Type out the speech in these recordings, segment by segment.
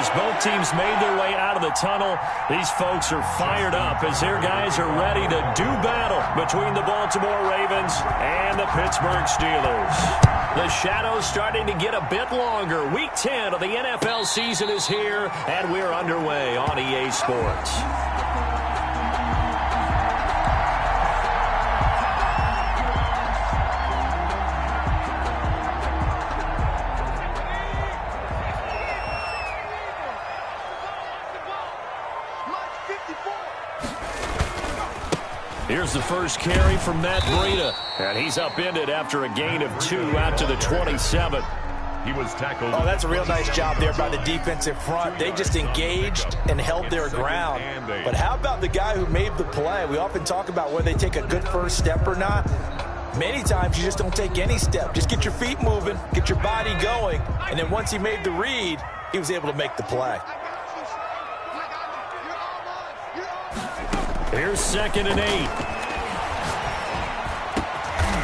as both teams made their way out of the tunnel, these folks are fired up as their guys are ready to do battle between the Baltimore Ravens and the Pittsburgh Steelers. The shadow's starting to get a bit longer. Week 10 of the NFL season is here, and we're underway on EA Sports. Here's the first carry from Matt Breida, and he's upended after a gain of 2 out to the 27. He was tackled. Oh, that's a real nice job there by the defensive front. They just engaged and held their ground. But how about the guy who made the play? We often talk about whether they take a good first step or not. Many times you just don't take any step. Just get your feet moving, get your body going, and then once he made the read, he was able to make the play. Here's 2nd and 8.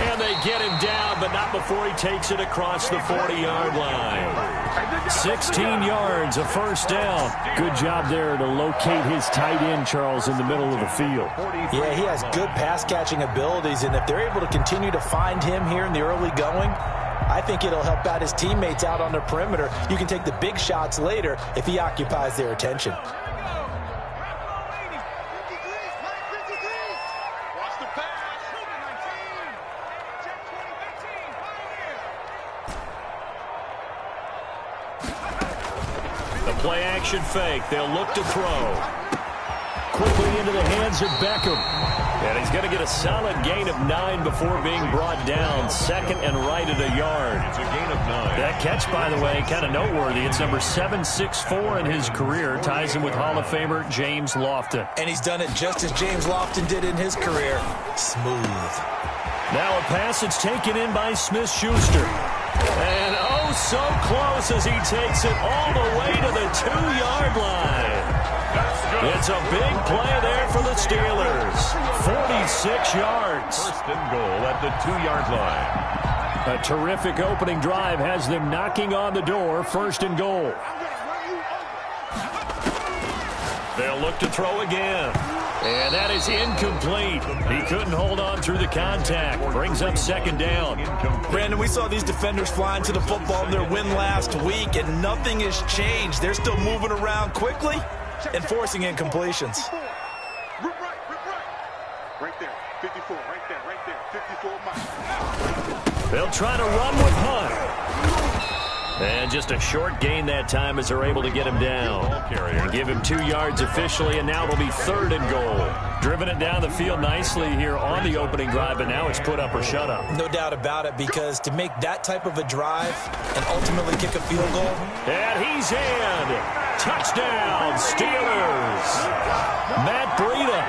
And they get him down, but not before he takes it across the 40-yard line. 16 yards, a first down. Good job there to locate his tight end, Charles, in the middle of the field. Yeah, he has good pass-catching abilities, and if they're able to continue to find him here in the early going, I think it'll help out his teammates out on the perimeter. You can take the big shots later if he occupies their attention. Play-action fake. They'll look to throw. Quickly into the hands of Beckham. And he's going to get a solid gain of 9 before being brought down. 2nd and right at a yard. It's a gain of 9. That catch, by the way, kind of noteworthy. It's number 764 in his career. Ties him with Hall of Famer James Lofton. And he's done it just as James Lofton did in his career. Smooth. Now a pass that's taken in by Smith-Schuster. And oh, so close as he takes it all the way to the 2-yard line. It's a big play there for the Steelers. 46 yards. First and goal at the 2-yard line. A terrific opening drive has them knocking on the door. 1st and goal. They'll look to throw again. And that is incomplete. He couldn't hold on through the contact. Brings up 2nd down. Brandon, we saw these defenders flying to the football in their win last week, and nothing has changed. They're still moving around quickly and forcing incompletions. Right there, 54, right there, 54. They'll try to run with Hunt. And just a short gain that time as they're able to get him down. And give him 2 yards officially, and now it'll be 3rd and goal. Driven it down the field nicely here on the opening drive, but now it's put up or shut up. No doubt about it, because to make that type of a drive and ultimately kick a field goal. And he's in. Touchdown, Steelers. Matt Breida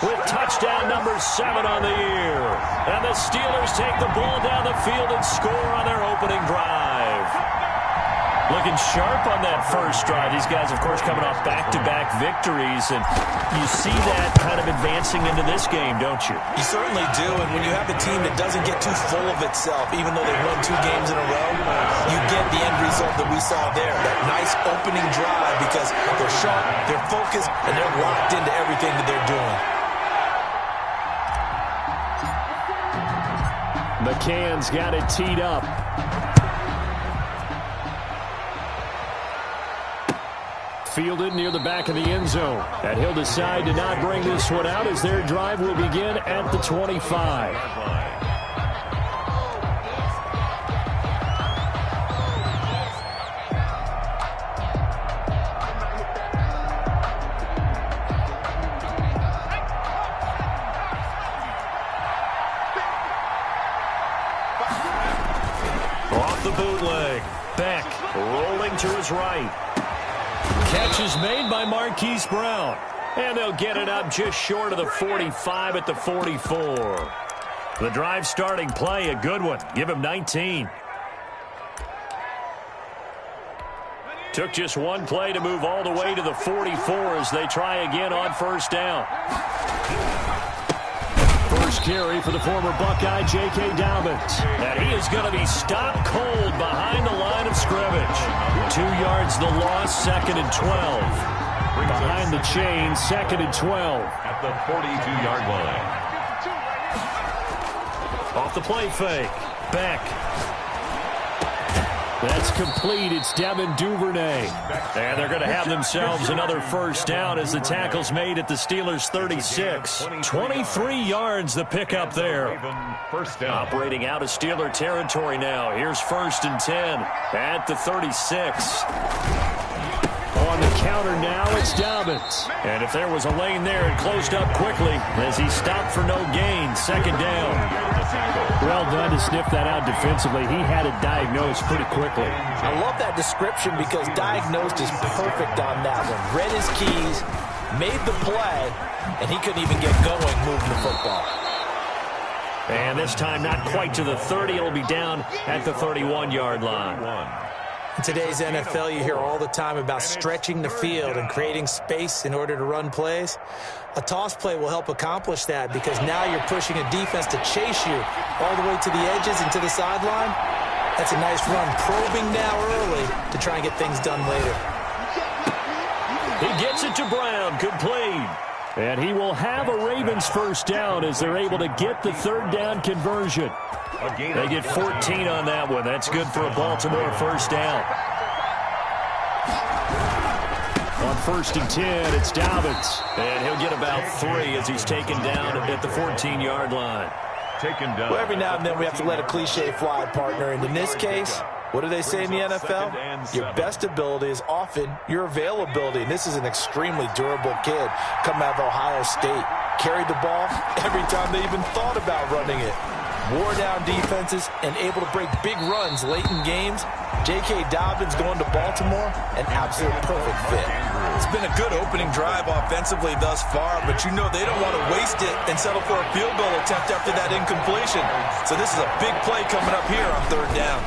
with touchdown number 7 on the year. And the Steelers take the ball down the field and score on their opening drive. Looking sharp on that first drive. These guys, of course, coming off back-to-back victories, and you see that kind of advancing into this game, don't you? You certainly do, and when you have a team that doesn't get too full of itself, even though they've won 2 games in a row, you get the end result that we saw there, that nice opening drive, because they're sharp, they're focused, and they're locked into everything that they're doing. McCann's got it teed up. Fielded near the back of the end zone. And he'll decide to not bring this one out as their drive will begin at the 25. Off the bootleg. Beck rolling to his right. Catch is made by Marquise Brown. And they'll get it up just short of the 45 at the 44. The drive starting play, a good one. Give him 19. Took just one play to move all the way to the 44 as they try again on 1st down. 1st First carry for the former Buckeye, J.K. Dobbins. And he is going to be stopped cold behind the line of scrimmage. 2 yards the loss, 2nd and 12. Behind the chain, 2nd and 12. At the 42-yard line. Off the play fake. Beck. That's complete. It's Devin Duvernay. And they're going to have themselves another first down as the tackle's made at the Steelers' 36. 23 yards the pickup there. First down. Operating out of Steeler territory now. Here's 1st and 10 at the 36. On the counter now, it's Dobbins. And if there was a lane there, it closed up quickly as he stopped for no gain. 2nd down. Well done to sniff that out defensively. He had it diagnosed pretty quickly. I love that description because diagnosed is perfect on that one. Read his keys, made the play, and he couldn't even get going moving the football. And this time not quite to the 30. It'll be down at the 31-yard line. In today's NFL, you hear all the time about stretching the field and creating space in order to run plays. A toss play will help accomplish that because now you're pushing a defense to chase you all the way to the edges and to the sideline. That's a nice run, probing now early to try and get things done later. He gets it to Brown, complete. And he will have a Ravens first down as they're able to get the 3rd down conversion. They get 14 on that one. That's good for a Baltimore first down. On 1st and 10, it's Dobbins. And he'll get about 3 as he's taken down at the 14-yard line. Taken down. Well, every now and then we have to let a cliche fly, partner. And in this case, what do they say in the NFL? Your best ability is often your availability. And this is an extremely durable kid coming out of Ohio State. Carried the ball every time they even thought about running it. Wore down defenses and able to break big runs late in games. J.K. Dobbins going to Baltimore, an absolute perfect fit. It's been a good opening drive offensively thus far, but you know they don't want to waste it and settle for a field goal attempt after that incompletion. So this is a big play coming up here on 3rd down.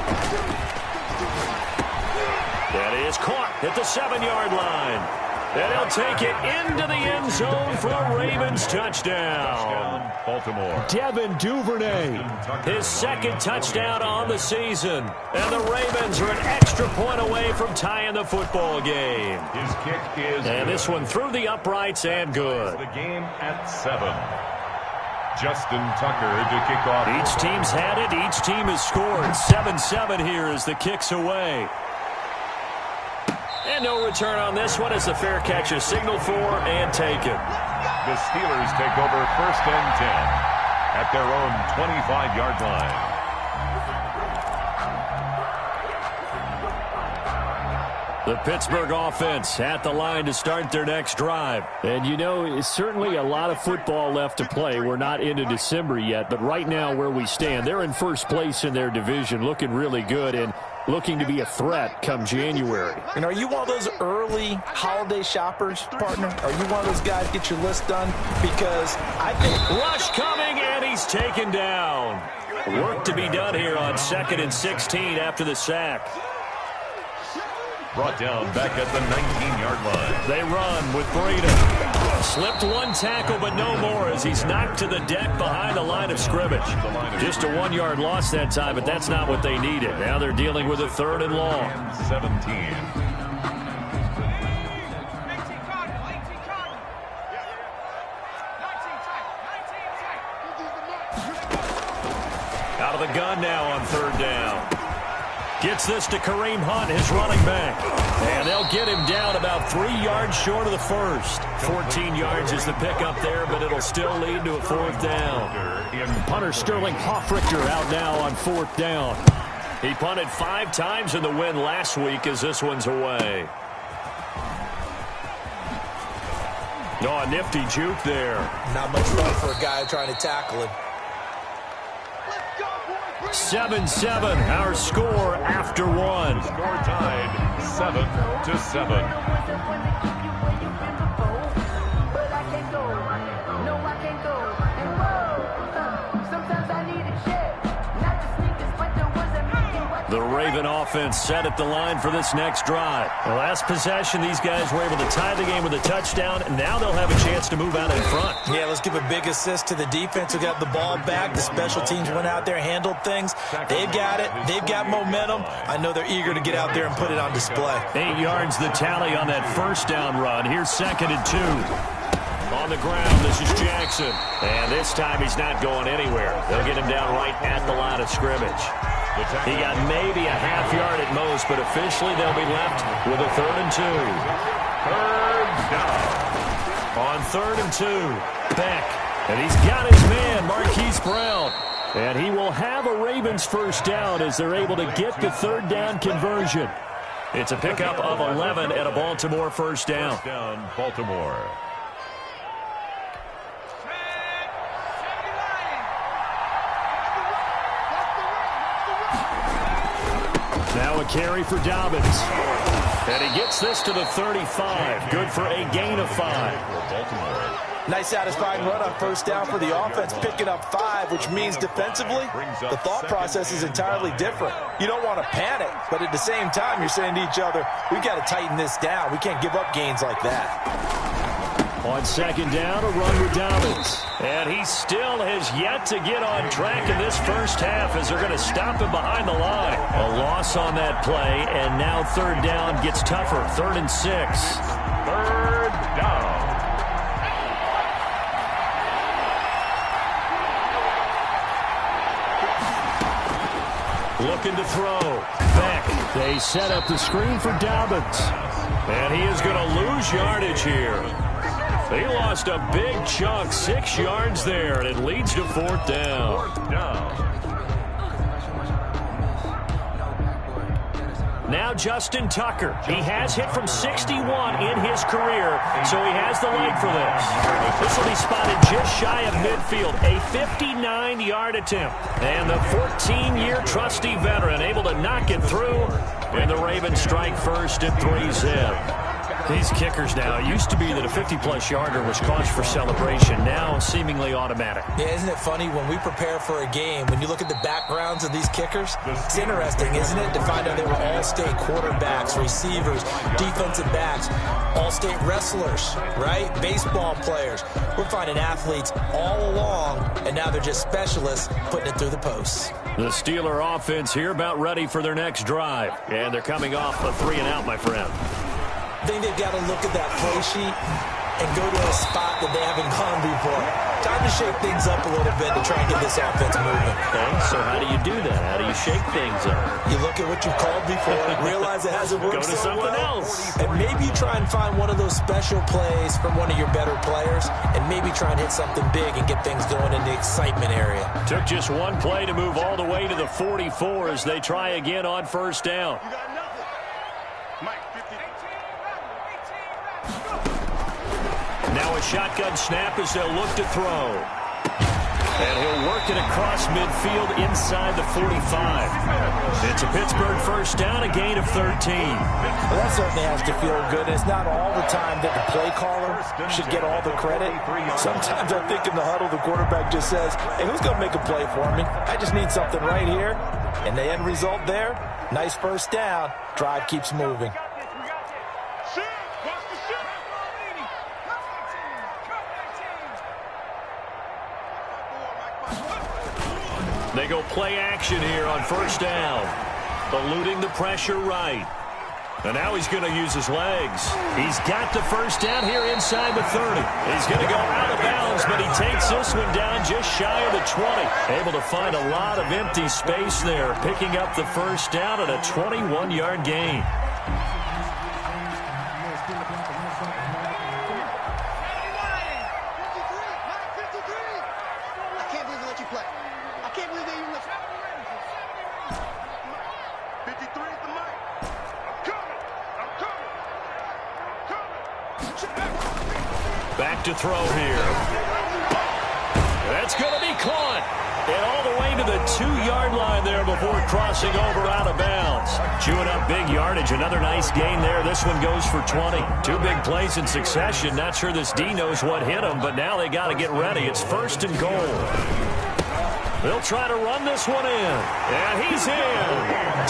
That is caught at the 7-yard line. And he'll take it into the end zone for a Ravens touchdown. Baltimore. Devin Duvernay, his 2nd touchdown on the season. And the Ravens are an extra point away from tying the football game. His kick is And this one through the uprights and good. The game at 7. Justin Tucker to kick off. Each team's had it. Each team has scored. 7-7 here as the kick's away. And no return on this one as the fair catch is signaled for and taken. The Steelers take over 1st and 10 at their own 25-yard line. The Pittsburgh offense at the line to start their next drive. And you know, it's certainly a lot of football left to play. We're not into December yet, but right now where we stand, they're in first place in their division, looking really good and looking to be a threat come January. And are you one of those early holiday shoppers, partner? Are you one of those guys get your list done? Because I think... Rush coming, and he's taken down. Work to be done here on 2nd and 16 after the sack. Brought down back at the 19-yard line. They run with Breida. Slipped one tackle, but no more as he's knocked to the deck behind the line of scrimmage. Just a 1-yard loss that time, but that's not what they needed. Now they're dealing with a 3rd and long. 17. Out of the gun now on 3rd down. Gets this to Kareem Hunt, his running back. And they'll get him down about 3 yards short of the first. 14 yards is the pickup there, but it'll still lead to a 4th down. Punter Sterling Hoffrichter out now on 4th down. He punted 5 times in the win last week as this one's away. Oh, a nifty juke there. Not much fun for a guy trying to tackle him. 7-7, our score after 1. Score tied 7-7. The Raven offense set at the line for this next drive. The last possession, these guys were able to tie the game with a touchdown, and now they'll have a chance to move out in front. Yeah, let's give a big assist to the defense who got the ball back. The special teams went out there, handled things. They've got it. They've got momentum. I know they're eager to get out there and put it on display. 8 yards the tally on that first down run. Here's 2nd and 2. On the ground, this is Jackson. And this time he's not going anywhere. They'll get him down right at the line of scrimmage. He got maybe a half yard at most, but officially they'll be left with a 3rd and 2. 3rd down. On 3rd and 2, Beck. And he's got his man, Marquise Brown. And he will have a Ravens first down as they're able to get the 3rd down conversion. It's a pickup of 11 and a Baltimore first down. First down, Baltimore. Now a carry for Dobbins. And he gets this to the 35. Good for a gain of 5. Nice satisfying run on first down for the offense, picking up 5, which means defensively, the thought process is entirely different. You don't want to panic, but at the same time, you're saying to each other, we've got to tighten this down. We can't give up gains like that. On 2nd down, a run with Dobbins. And he still has yet to get on track in this first half as they're going to stop him behind the line. A loss on that play, and now 3rd down gets tougher. 3rd and 6. 3rd down. Looking to throw. Beck. They set up the screen for Dobbins. And he is going to lose yardage here. He lost a big chunk, 6 yards there, and it leads to 4th down. 4th down. Now Justin Tucker. He has hit from 61 in his career, so he has the leg for this. This will be spotted just shy of midfield, a 59-yard attempt. And the 14-year trusty veteran able to knock it through, and the Ravens strike first at 3-zip. These kickers now, it used to be that a 50-plus yarder was cause for celebration. Now seemingly automatic. Yeah, isn't it funny when we prepare for a game, when you look at the backgrounds of these kickers, it's interesting, isn't it, to find out they were all-state quarterbacks, receivers, defensive backs, all-state wrestlers, right? Baseball players. We're finding athletes all along, and now they're just specialists putting it through the posts. The Steeler offense here about ready for their next drive. And they're coming off a 3-and-out, my friend. I think they've got to look at that play sheet and go to a spot that they haven't gone before. Time to shake things up a little bit to try and get this offense moving. Okay, so how do you do that? How do you shake things up? You look at what you've called before, realize it hasn't worked Go to so something well, else. and maybe you try and find one of those special plays from one of your better players, and maybe try and hit something big and get things going in the excitement area. Took just one play to move all the way to the 44 as they try again on first down. You got nothing. Mike, 50. Now a shotgun snap as they'll look to throw. And he'll work it across midfield inside the 45. It's a Pittsburgh first down, a gain of 13. Well, that certainly has to feel good. It's not all the time that the play caller should get all the credit. Sometimes I think in the huddle, the quarterback just says, hey, who's going to make a play for me? I just need something right here. And the end result there, nice first down. Drive keeps moving. They go play action here on first down. Eluding the pressure right. And now he's going to use his legs. He's got the first down here inside the 30. He's going to go out of bounds, but he takes this one down just shy of the 20. Able to find a lot of empty space there, picking up the first down at a 21-yard gain. Back to throw here. That's going to be caught. And all the way to the 2-yard line there before crossing over out of bounds. Chewing up big yardage. Another nice gain there. This one goes for 20. 2 big plays in succession. Not sure this D knows what hit him, but now they got to get ready. It's first and goal. They'll try to run this one in. And he's in.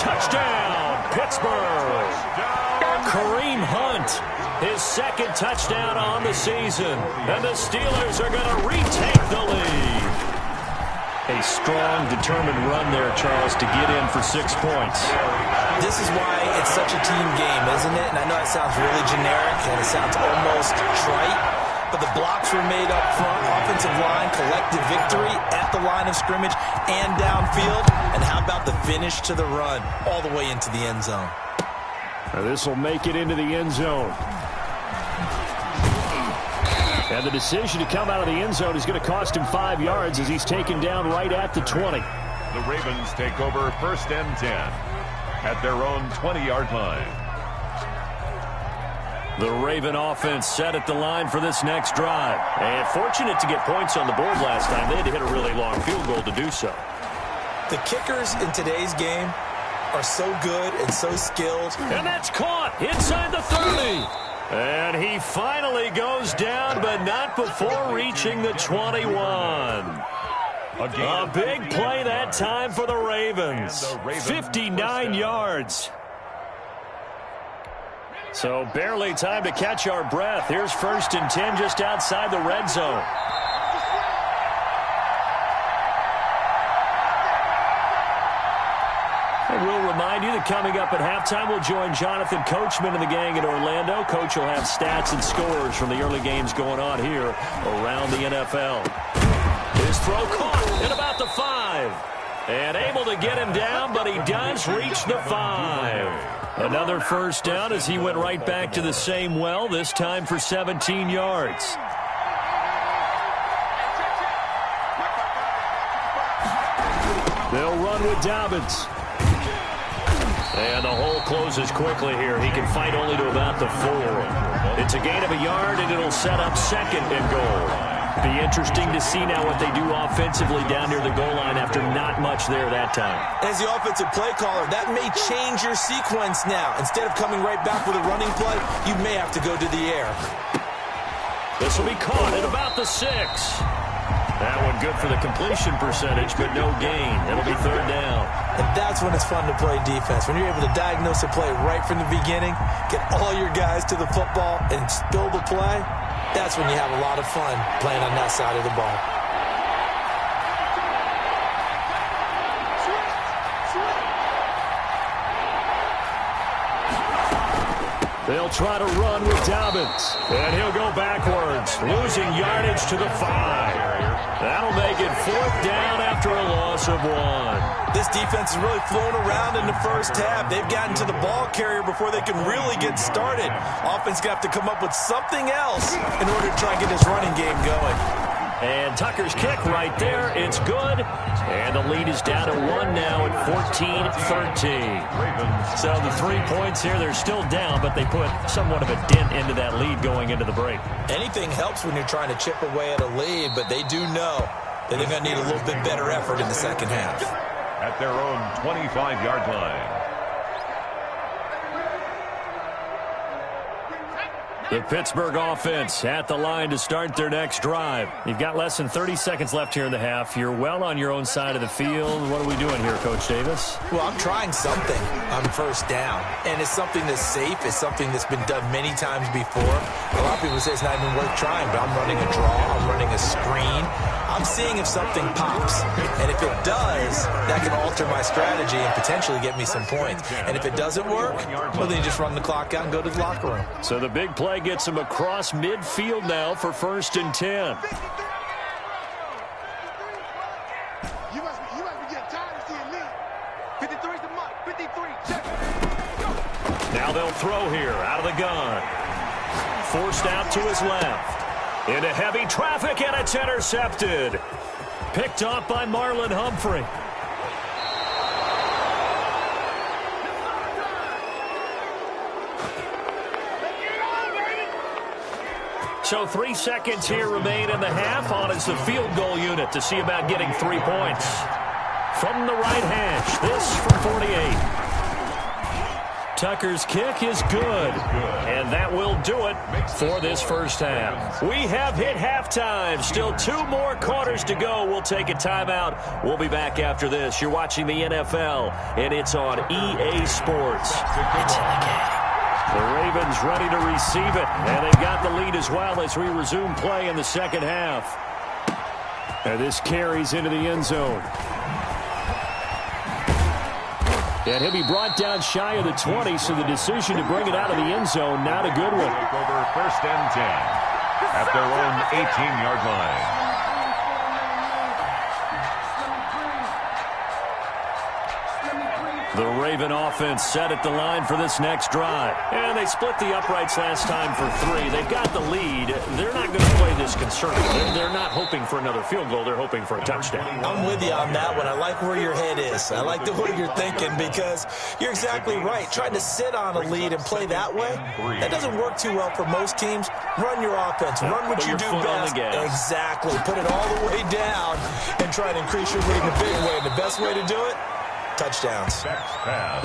Touchdown, Pittsburgh. Kareem Hunt, his second touchdown on the season. And the Steelers are going to retake the lead. A strong, determined run there, Charles, to get in for 6 points. This is why it's such a team game, isn't it? And I know it sounds really generic and it sounds almost trite. But the blocks were made up front, offensive line, collective victory at the line of scrimmage and downfield. And how about the finish to the run all the way into the end zone? Now this will make it into the end zone. And the decision to come out of the end zone is going to cost him 5 yards as he's taken down right at the 20. The Ravens take over 1st and 10 at their own 20-yard line. The Raven offense set at the line for this next drive. And fortunate to get points on the board last time. They had to hit a really long field goal to do so. The kickers in today's game are so good and so skilled. And that's caught inside the 30. And he finally goes down, but not before reaching the 21. A big play that time for the Ravens. 59 yards. So barely time to catch our breath. Here's 1st and 10 just outside the red zone. And we'll remind you that coming up at halftime, we'll join Jonathan Coachman and the gang in Orlando. Coach will have stats and scores from the early games going on here around the NFL. His throw caught at about the 5. And able to get him down, but he does reach the 5. Another first down as he went right back to the same well, this time for 17 yards. They'll run with Dobbins. And the hole closes quickly here. He can fight only to about the 4. It's a gain of a yard, and it'll set up 2nd and goal. Be interesting to see now what they do offensively down near the goal line after not much there that time. As the offensive play caller, that may change your sequence now. Instead of coming right back with a running play, you may have to go to the air. This will be caught at about the 6. That one good for the completion percentage, but no gain. It'll be 3rd down. And that's when it's fun to play defense. When you're able to diagnose a play right from the beginning, get all your guys to the football, and spill the play, that's when you have a lot of fun playing on that side of the ball. They'll try to run with Dobbins. And he'll go backwards, losing yardage to the 5. That'll make it 4th down after a loss of 1. This defense is really flown around in the first half. They've gotten to the ball carrier before they can really get started. Offense got to come up with something else in order to try and get this running game going. And Tucker's kick right there. It's good. And the lead is down to 1 now at 14-13. So the 3 points here, they're still down, but they put somewhat of a dent into that lead going into the break. Anything helps when you're trying to chip away at a lead, but they do know that they're going to need a little bit better effort in the second half. At their own 25-yard line. The Pittsburgh offense at the line to start their next drive. You've got less than 30 seconds left here in the half. You're well on your own side of the field. What are we doing here, Coach Davis? Well, I'm trying something on 1st down. And it's something that's safe. It's something that's been done many times before. A lot of people say it's not even worth trying, but I'm running a draw. I'm running a screen. I'm seeing if something pops. And if it does, that can alter my strategy and potentially get me some points. And if it doesn't work, well, then you just run the clock out and go to the locker room. So the big play gets him across midfield now for 1st and 10. You must be getting tired of seeing me. 53's the mark. 53, check. Now they'll throw here out of the gun. Forced out to his left. Into heavy traffic, and it's intercepted. Picked off by Marlon Humphrey. So 3 seconds here remain in the half. On is the field goal unit to see about getting 3 points. From the right hash, this from 48. Tucker's kick is good. And that will will do it for this first half. We have hit halftime. Still 2 more quarters to go. We'll take a timeout. We'll be back after this. You're watching the NFL, and it's on EA Sports. It's in the game. The Ravens ready to receive it, and they've got the lead as well as we resume play in the second half. And this carries into the end zone. And he'll be brought down shy of the 20, so the decision to bring it out of the end zone, not a good one. Take over first and 10 at their own 18-yard line. The Raven offense set at the line for this next drive. And they split the uprights last time for 3. They've got the lead. They're not going to play this conservative. They're not hoping for another field goal. They're hoping for a touchdown. I'm with you on that one. I like where your head is. I like the way you're thinking because you're exactly right. Trying to sit on a lead and play that way, that doesn't work too well for most teams. Run your offense. Run what you do best. Exactly. Put it all the way down and try to increase your lead in a big way. And the best way to do it, touchdowns.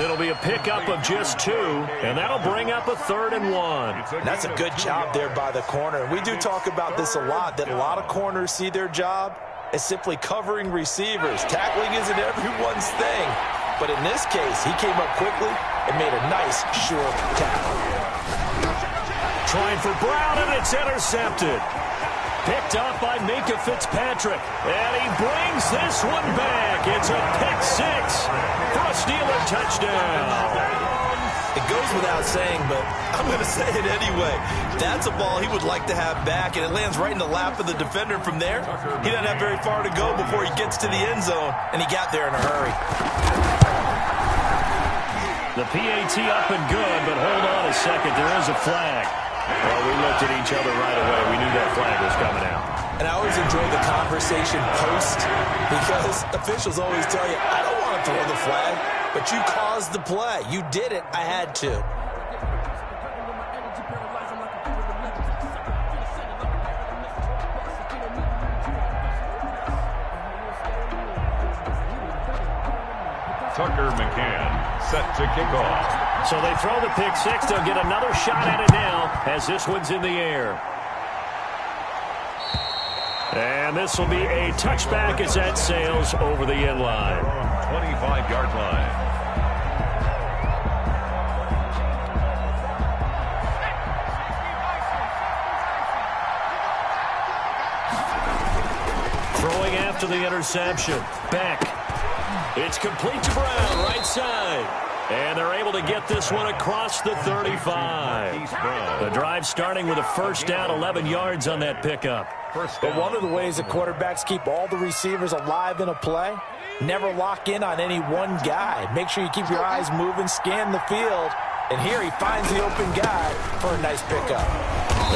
It'll be a pickup of just 2, and that'll bring up a 3rd and 1. That's a good job there by the corner. We do talk about this a lot, that a lot of corners see their job as simply covering receivers. Tackling isn't everyone's thing. But in this case, he came up quickly and made a nice, short tackle. Trying for Brown, and it's intercepted. Picked off by Minkah Fitzpatrick. And he brings this one back. It's a pick-6 for a Steeler touchdown. It goes without saying, but I'm going to say it anyway. That's a ball he would like to have back, and it lands right in the lap of the defender from there. He doesn't have very far to go before he gets to the end zone, and he got there in a hurry. The PAT up and good, but hold on a second. There is a flag. Well, we looked at each other right away. We knew that flag was coming out. And I always enjoy the conversation post because officials always tell you, I don't want to throw the flag, but you caused the play. You did it. I had to. Tucker McCann set to kick off. So they throw the pick-6. They'll get another shot at it now as this one's in the air. And this will be a touchback as that sails over the end line. 25-yard line. Throwing after the interception. Back. It's complete to Brown, right side. And they're able to get this one across the 35. The drive starting with a first down, 11 yards on that pickup. But one of the ways that quarterbacks keep all the receivers alive in a play, never lock in on any one guy. Make sure you keep your eyes moving, scan the field. And here he finds the open guy for a nice pickup.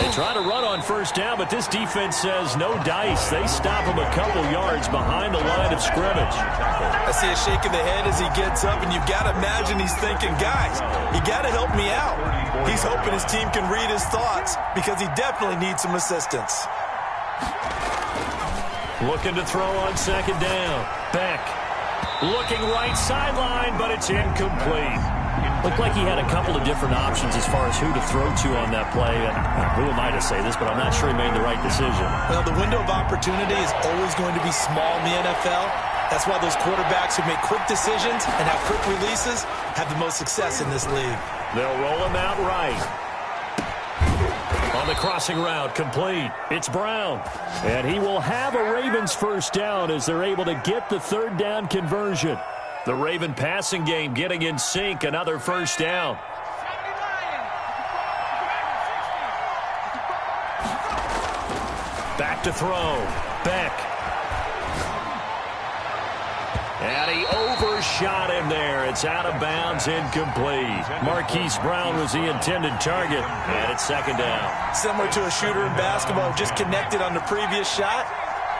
They try to run on first down, but this defense says no dice. They stop him a couple yards behind the line of scrimmage. I see a shake of the head as he gets up, and you've got to imagine he's thinking, guys, you got to help me out. He's hoping his team can read his thoughts because he definitely needs some assistance. Looking to throw on second down. Beck looking right sideline, but it's incomplete. Looked like he had a couple of different options as far as who to throw to on that play. And who am I to say this, but I'm not sure he made the right decision. Well, the window of opportunity is always going to be small in the NFL. That's why those quarterbacks who make quick decisions and have quick releases have the most success in this league. They'll roll him out right. On the crossing route, complete. It's Brown. And he will have a Ravens first down as they're able to get the third down conversion. The Raven passing game getting in sync, another first down. Back to throw. Beck. And he overshot him there. It's out of bounds, incomplete. Marquise Brown was the intended target, and it's second down. Similar to a shooter in basketball, just connected on the previous shot.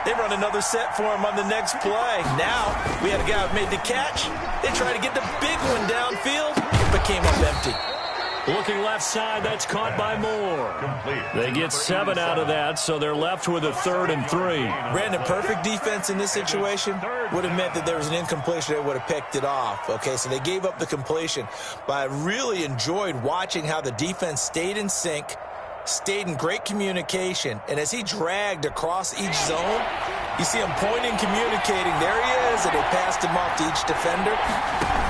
They run another set for him on the next play. Now, we had a guy who made the catch. They tried to get the big one downfield, but came up empty. Looking left side, that's caught by Moore. They get 7 out of that, so they're left with a 3rd and 3. Brandon, perfect defense in this situation would have meant that there was an incompletion. They would have picked it off. Okay, so they gave up the completion. But I really enjoyed watching how the defense stayed in sync, stayed in great communication. And as he dragged across each zone, you see him pointing, communicating. There he is, and they passed him off to each defender.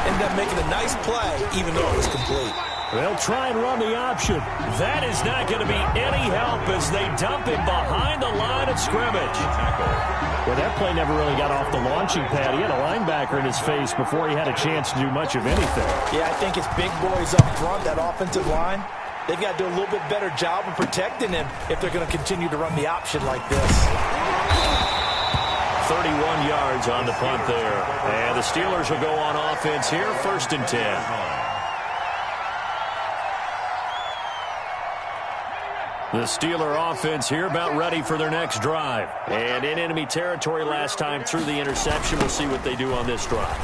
Ended up making a nice play, even though it was complete. They'll try and run the option. That is not going to be any help as they dump him behind the line of scrimmage. Well, that play never really got off the launching pad. He had a linebacker in his face before he had a chance to do much of anything. Yeah, I think it's big boys up front, that offensive line. They've got to do a little bit better job of protecting him if they're going to continue to run the option like this. 31 yards on the punt there. And the Steelers will go on offense here, 1st and 10. The Steeler offense here about ready for their next drive. And in enemy territory last time through the interception. We'll see what they do on this drive.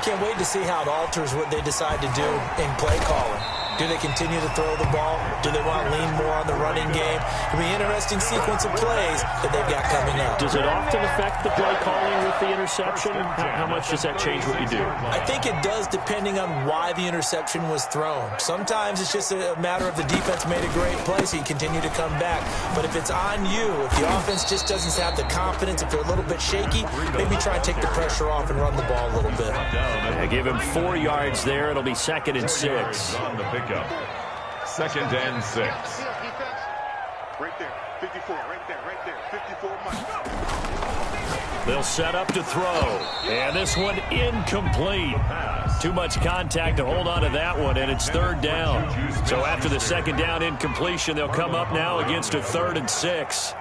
Can't wait to see how it alters what they decide to do in play calling. Do they continue to throw the ball? Do they want to lean more on the running game? It'll be an interesting sequence of plays that they've got coming up. Does it often affect the play calling with the interception? How much does that change what you do? I think it does, depending on why the interception was thrown. Sometimes it's just a matter of the defense made a great play, so you continue to come back. But if it's on you, if the offense just doesn't have the confidence, if they're a little bit shaky, maybe try and take the pressure off and run the ball a little bit. Yeah, give him 4 yards there. It'll be 2nd and 6. On the pickup. 2nd and 6. Right there, 54, right there, 54 much. They'll set up to throw. And this one incomplete. Too much contact to hold on to that one, and it's 3rd down. So after the 2nd down incompletion, they'll come up now against a 3rd and 6.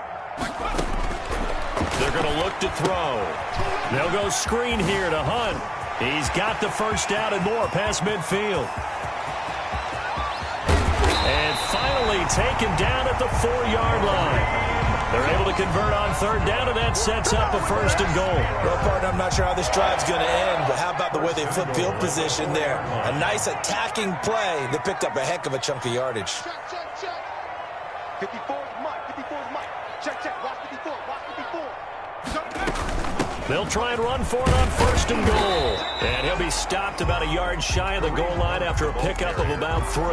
They're going to look to throw. They'll go screen here to Hunt. He's got the 1st down and more past midfield. And finally taken down at the 4-yard line. They're able to convert on 3rd down, and that sets up a 1st and goal. Well, partner, I'm not sure how this drive's going to end, but how about the way they flip field position there? A nice attacking play. They picked up a heck of a chunk of yardage. Check. 54 is Mike. 54 is Mike. Check. Watch 54. Watch 54. They'll try and run for it on 1st and goal. And he'll be stopped about a yard shy of the goal line after a pickup of about 3.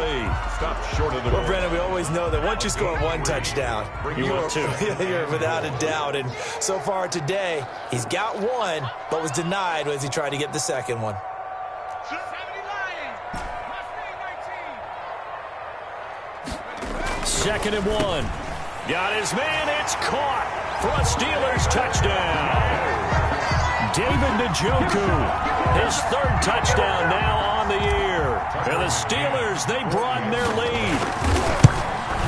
Stop short of the Well, Brandon, we always know that once you score 1 touchdown, you want 2. You're without a doubt. And so far today, he's got 1, but was denied as he tried to get the 2nd one. 2nd and 1. Got his man. It's caught for a Steelers touchdown. David Njoku, his 3rd touchdown now on the year. And the Steelers, they broaden their lead.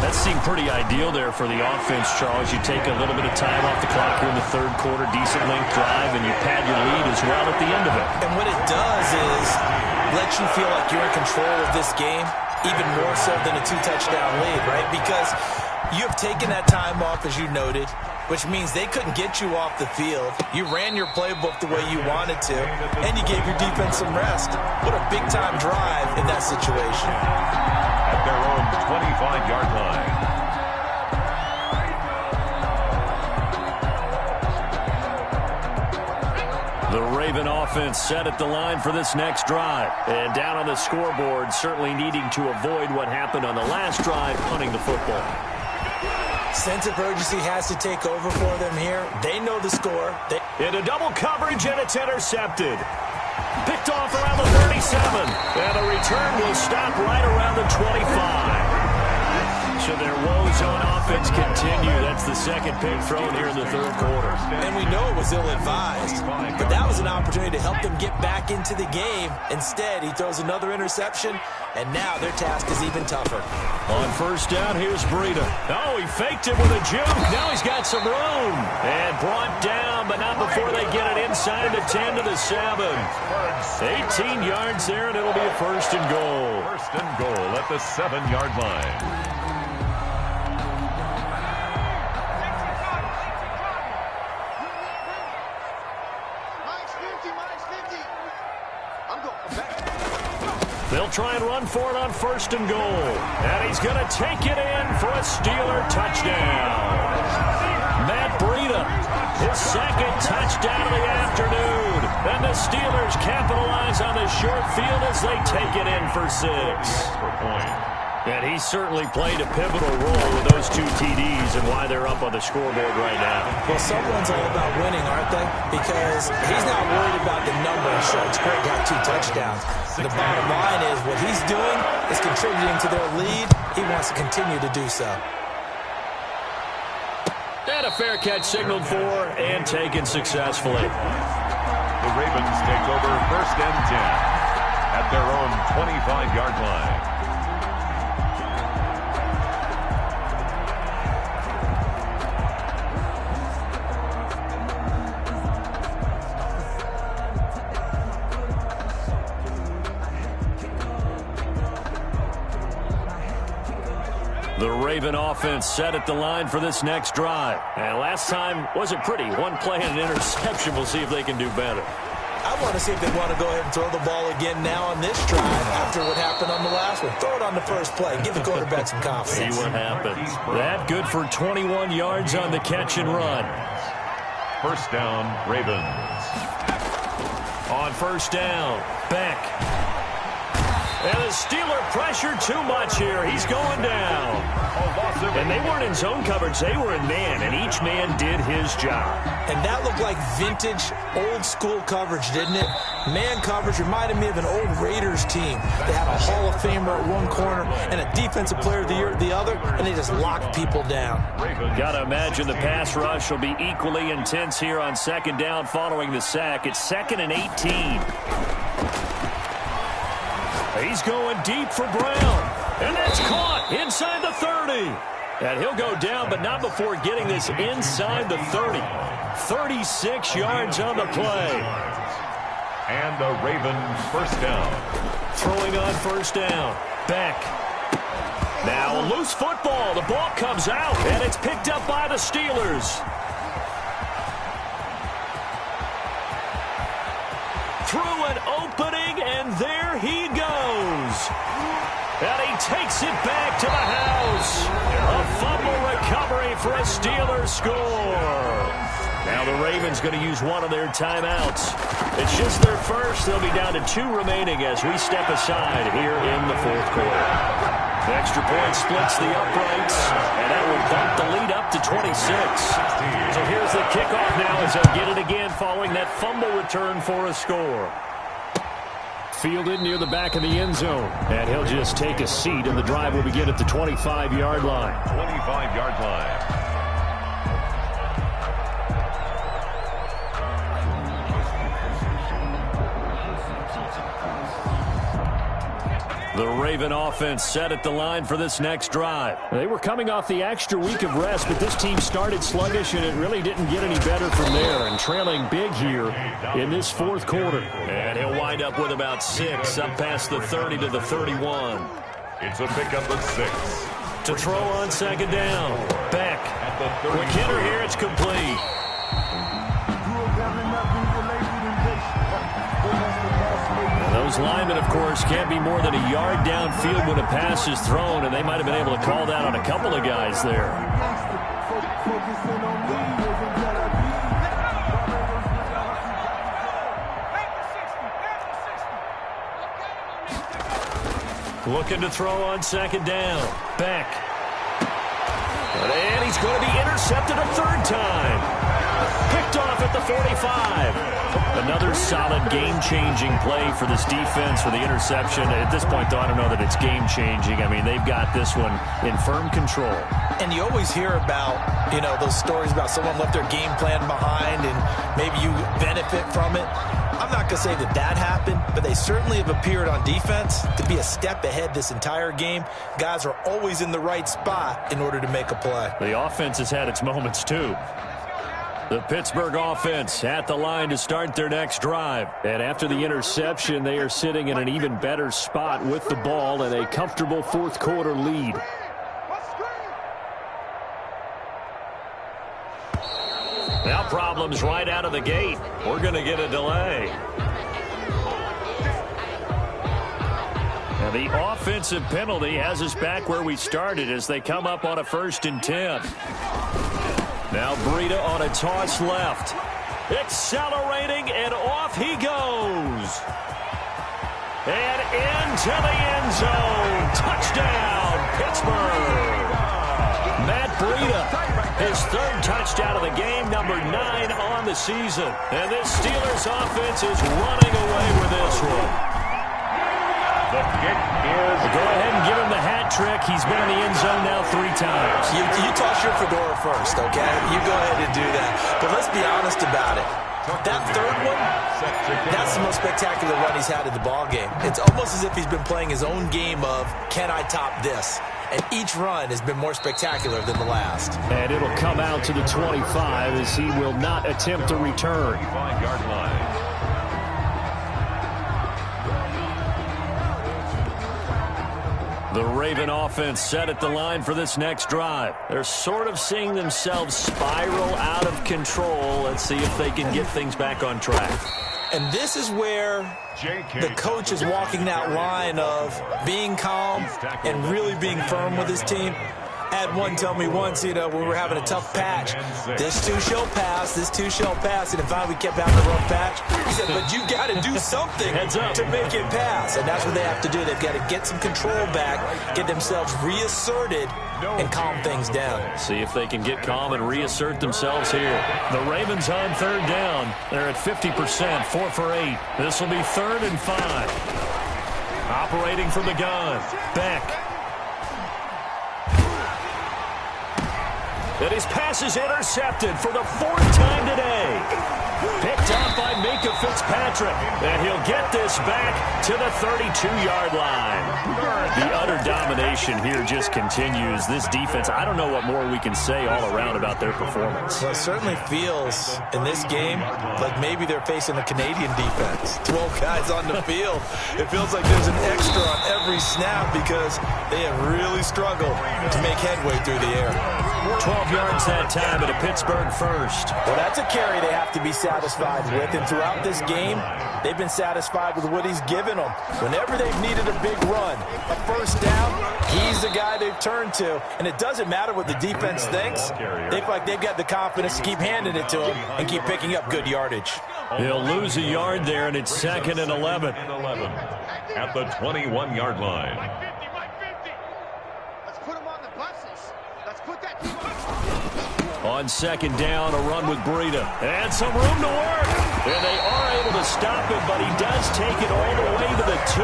That seemed pretty ideal there for the offense, Charles. You take a little bit of time off the clock here in the 3rd quarter, decent length drive, and you pad your lead as well at the end of it. And what it does is let you feel like you're in control of this game, even more so than a 2-touchdown lead, right? Because you have taken that time off, as you noted, which means they couldn't get you off the field. You ran your playbook the way you wanted to, and you gave your defense some rest. What a big-time drive in that situation. At their own 25-yard line. The Raven offense set at the line for this next drive. And down on the scoreboard, certainly needing to avoid what happened on the last drive, punting the football. Sense of urgency has to take over for them here. They know the score. Into double coverage, and it's intercepted. Picked off around the 37. And the return will stop right around the 25. So their woes on offense continue. That's the 2nd pick thrown here in the 3rd quarter. And we know it was ill-advised. But that was an opportunity to help them get back into the game. Instead, he throws another interception, and now their task is even tougher. On 1st down, here's Breida. Oh, he faked it with a juke. Now he's got some room. And brought down, but not before they get it inside the 10 to the 7. 18 yards there, and it'll be a 1st and goal. 1st and goal at the 7-yard line. They'll try and run for it on 1st and goal. And he's going to take it in for a Steeler touchdown. Matt Breida, his 2nd touchdown of the afternoon. And the Steelers capitalize on the short field as they take it in for 6. Per point. And he certainly played a pivotal role with those 2 TDs and why they're up on the scoreboard right now. Well, someone's all about winning, aren't they? Because he's not worried about the number. Sure, it's great to have 2 touchdowns. The bottom line is what he's doing is contributing to their lead. He wants to continue to do so. And a fair catch signaled for and taken successfully. The Ravens take over 1st and 10 at their own 25-yard line. The Raven offense set at the line for this next drive. And last time wasn't pretty. 1 play and an interception. We'll see if they can do better. I want to see if they want to go ahead and throw the ball again now on this drive after what happened on the last one. Throw it on the first play. Give the quarterback some confidence. See what happens. That good for 21 yards on the catch and run. 1st down, Ravens. On 1st down, Beck. And the Steeler pressure too much here. He's going down. And they weren't in zone coverage. They were in man, and each man did his job. And that looked like vintage, old-school coverage, didn't it? Man coverage reminded me of an old Raiders team. They had a Hall of Famer at one corner and a Defensive Player of the Year at the other, and they just locked people down. Got to imagine the pass rush will be equally intense here on 2nd down following the sack. It's 2nd and 18. He's going deep for Brown. And that's caught inside the 30. And he'll go down, but not before getting this inside the 30. 36 yards on the play. And the Ravens 1st down. Throwing on 1st down. Beck. Now a loose football. The ball comes out, and it's picked up by the Steelers. Through an opening, and there he goes. And he takes it back to the house. A fumble recovery for a Steelers score. Now the Ravens going to use one of their timeouts. It's just their first. They'll be down to 2 remaining as we step aside here in the 4th quarter. The extra point splits the uprights, and that will bump the lead up to 26. So here's the kickoff now as they'll get it again following that fumble return for a score. Fielded near the back of the end zone. And he'll just take a seat, and the drive will begin at the 25-yard line. 25-yard line. The Raven offense set at the line for this next drive. They were coming off the extra week of rest, but this team started sluggish, and it really didn't get any better from there. And trailing big here in this 4th quarter. And he'll wind up with about 6, up past the 30 to the 31. It's a pickup of 6. To throw on 2nd down. Beck. Quick hitter here, it's complete. Those linemen, of course, can't be more than a yard downfield when a pass is thrown, and they might have been able to call that on a couple of guys there. Looking to throw on 2nd down. Beck. And he's going to be intercepted a 3rd time. Picked off at the 45. Another solid game-changing play for this defense for the interception. At this point, though, I don't know that it's game-changing. I mean, they've got this one in firm control. And you always hear about, those stories about someone left their game plan behind and maybe you benefit from it. I'm not going to say that happened, but they certainly have appeared on defense to be a step ahead this entire game. Guys are always in the right spot in order to make a play. The offense has had its moments, too. The Pittsburgh offense at the line to start their next drive. And after the interception, they are sitting in an even better spot with the ball and a comfortable 4th quarter lead. Now problems right out of the gate. We're going to get a delay. And the offensive penalty has us back where we started as they come up on a 1st and 10. Now Breida on a toss left. Accelerating, and off he goes. And into the end zone. Touchdown, Pittsburgh. Matt Breida, his third touchdown of the game, number 9 on the season. And this Steelers offense is running away with this one. The kick is... Go ahead and give him the hat trick. He's been in the end zone now 3 times. You toss your fedora first, okay? You go ahead and do that. But let's be honest about it. That third one, that's the most spectacular run he's had in the ballgame. It's almost as if he's been playing his own game of, can I top this? And each run has been more spectacular than the last. And it'll come out to the 25 as he will not attempt to return. 25-yard line. The Raven offense set at the line for this next drive. They're sort of seeing themselves spiral out of control. Let's see if they can get things back on track. And this is where the coach is walking that line of being calm and really being firm with his team. I had one tell me once, when we were having a tough patch, this too shall pass, this too shall pass. And finally we kept having a rough patch. He said, but you got to do something to make it pass. And that's what they have to do. They've got to get some control back, get themselves reasserted, and calm things down. See if they can get calm and reassert themselves here. The Ravens on third down. They're at 50%, 4 for 8. This will be 3rd and 5. Operating from the gun, Beck. And his pass is intercepted for the 4th time today. Picked up by Minka Fitzpatrick. And he'll get this back to the 32-yard line. The utter domination here just continues. This defense, I don't know what more we can say all around about their performance. Well, it certainly feels in this game like maybe they're facing a Canadian defense. 12 guys on the field. It feels like there's an extra on every snap because they have really struggled to make headway through the air. 12 yards that time at a Pittsburgh first. Well, that's a carry they have to be satisfied with. And throughout this game, they've been satisfied with what he's given them. Whenever they've needed a big run, a first down, he's the guy they've turned to. And it doesn't matter what the defense thinks. They feel like they've got the confidence to keep handing it to him and keep picking up good yardage. He'll lose a yard there, and it's 2nd and 11. At the 21-yard line. Let's put him on the buses. Let's put that team on. On 2nd down, a run with Breida. And some room to work. And they are able to stop him, but he does take it all the way to the 2.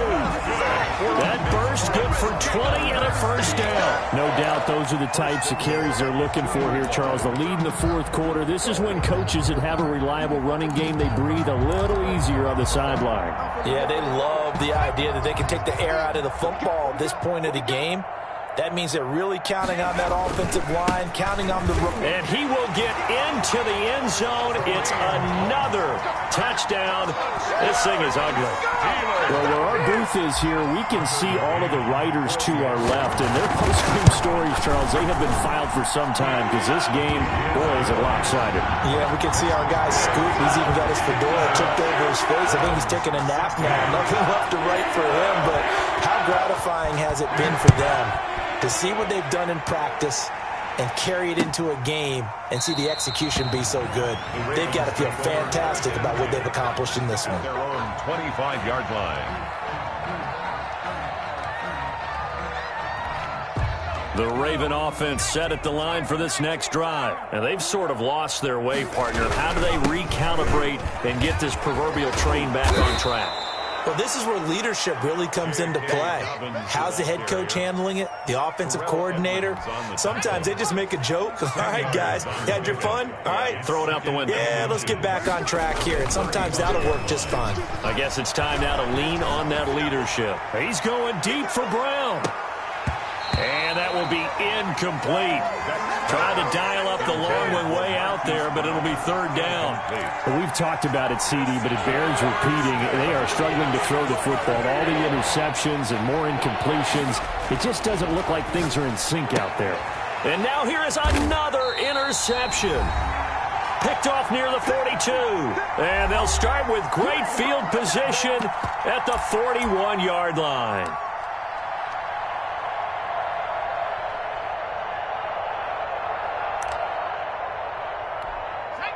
That burst good for 20 and a first down. No doubt those are the types of carries they're looking for here, Charles. The lead in the 4th quarter. This is when coaches that have a reliable running game, they breathe a little easier on the sideline. Yeah, they love the idea that they can take the air out of the football at this point of the game. That means they're really counting on that offensive line, counting on the... And he will get into the end zone. It's another touchdown. This thing is ugly. Well, where our booth is here, we can see all of the writers to our left. And their post-game stories, Charles, they have been filed for some time because this game, boy, is it lopsided. Yeah, we can see our guy Scoop. He's even got his fedora tipped over his face. I think he's taking a nap now. Nothing left to write for him, but how gratifying has it been for them to see what they've done in practice and carry it into a game and see the execution be so good. They've got to feel fantastic about what they've accomplished in this one. Their own 25-yard line. The Raven offense set at the line for this next drive. And they've sort of lost their way, partner. How do they recalibrate and get this proverbial train back on track? Well, this is where leadership really comes into play. How's the head coach handling it? The offensive coordinator? Sometimes they just make a joke. All right, guys, you had your fun? All right. Throw it out the window. Yeah, let's get back on track here. And sometimes that'll work just fine. I guess it's time now to lean on that leadership. He's going deep for Brown. And that will be incomplete. Trying to dial up the long one way out there, but it'll be 3rd down. Well, we've talked about it, CD, but it bears repeating. They are struggling to throw the football. All the interceptions and more incompletions. It just doesn't look like things are in sync out there. And now here is another interception. Picked off near the 42. And they'll start with great field position at the 41-yard line.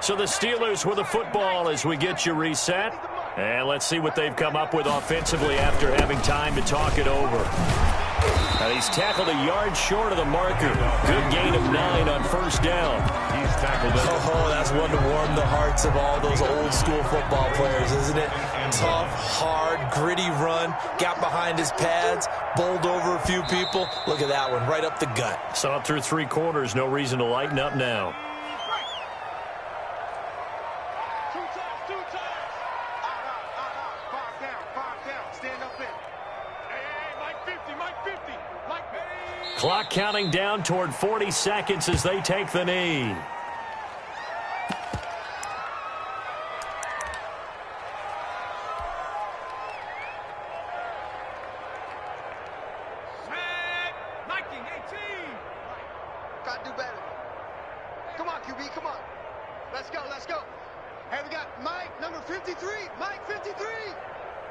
So the Steelers with the football as we get you reset. And let's see what they've come up with offensively after having time to talk it over. And he's tackled a yard short of the marker. Good gain of 9 on first down. He's tackled it. Oh, that's one to warm the hearts of all those old school football players, isn't it? Tough, hard, gritty run. Got behind his pads, bowled over a few people. Look at that one, right up the gut. Saw it through 3 quarters. No reason to lighten up now. Two times. Five down. Stand up in. Hey, Mike 50, Mike 50. Mike 50. Clock counting down toward 40 seconds as they take the knee. Mikey, 18. Gotta do better. Come on, QB, come on. Let's go. Hey, we got Mike, number 53. Mike, 53.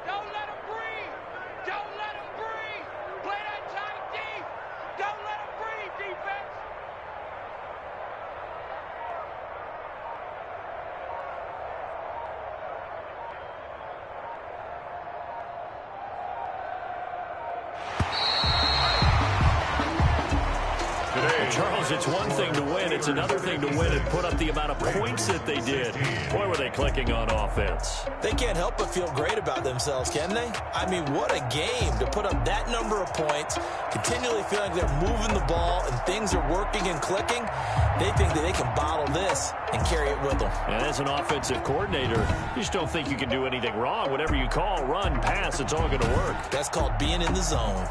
Don't let him breathe. Play that tight D. Don't let him breathe, defense. Charles, it's one thing to win. It's another thing to win and put up the amount of points that they did. Boy, were they clicking on offense. They can't help but feel great about themselves, can they? I mean, what a game to put up that number of points, continually feeling they're moving the ball and things are working and clicking. They think that they can bottle this and carry it with them. And as an offensive coordinator, you just don't think you can do anything wrong. Whatever you call, run, pass, it's all going to work. That's called being in the zone.